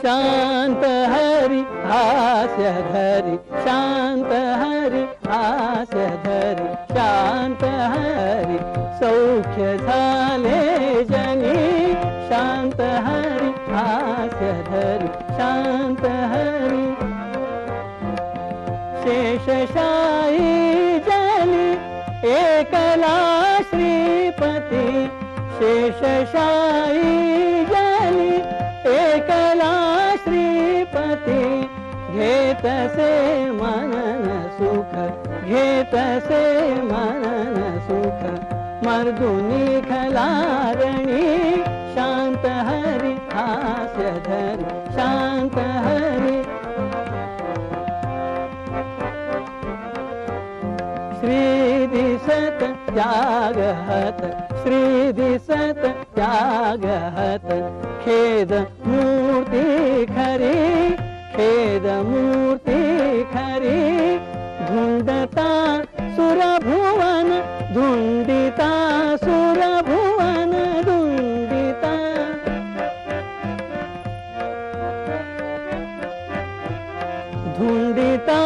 शांत हरी हास्य धरी शांत हरी हास्य धरी शांत हरी सौख्य झाले जनी शांत हरी हास्य धरी शांत हरी शेषशायी जनी एकला श्रीपती शेषशायी जनी एकला श्रीपती घेतसे मनन सुख घेतसे मनन सुख मर्दुनी खलारणी शांत हरी हास्य धरी शांत हरी श्री दिसत त्यागहत श्री दिसत त्यागहत खेद मूर्ती खरी खेद मूर्ती खरी धुंडता सुरभुवन धुंडिता सुरभुवन धुंडिता धुंडिता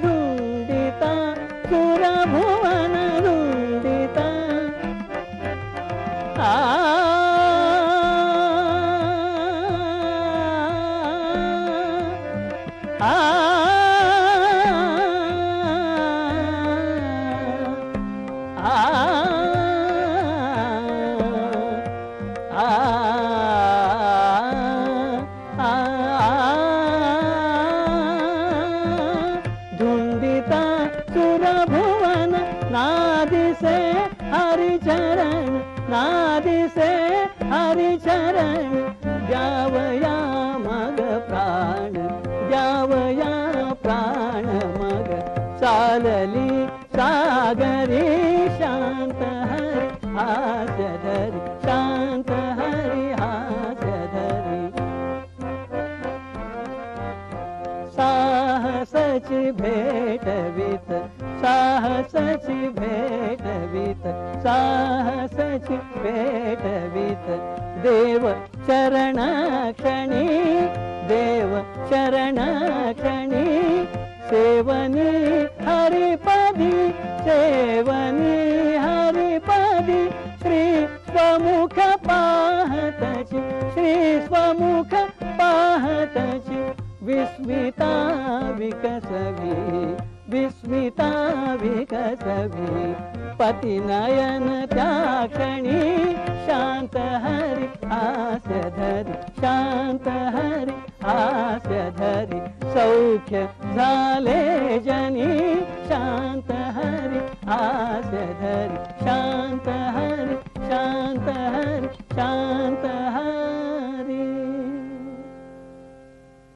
धुंडिता सुरभुवन धुंडिता धुंडिता सुरभुवन नादिसे हरिचरण नादिसे हरिचरण द्यावया मग प्राण द्यावया प्राण मग चालली सागरी शांत हरी हास्य धरी शांत हरी हास्य धरी साहसाची भेटवीत साहसाची भेटवीत साहसाची भेटवीत देव चरण क्षणी देव चरण क्षणी सेवनी हरिपदी सेवनी हरिपदी श्री स्वमुख पाहतची श्री स्वमुख पाहतची विस्मिता विकसवी विस्मिता विकसवी पतिनयन त्या क्षणी शांत हरी हास्य धरी शांत हरी हास्य धरी सौख्य झाले जनी शांत हरी हास्य धरी शांत हरी शांत हरी शांत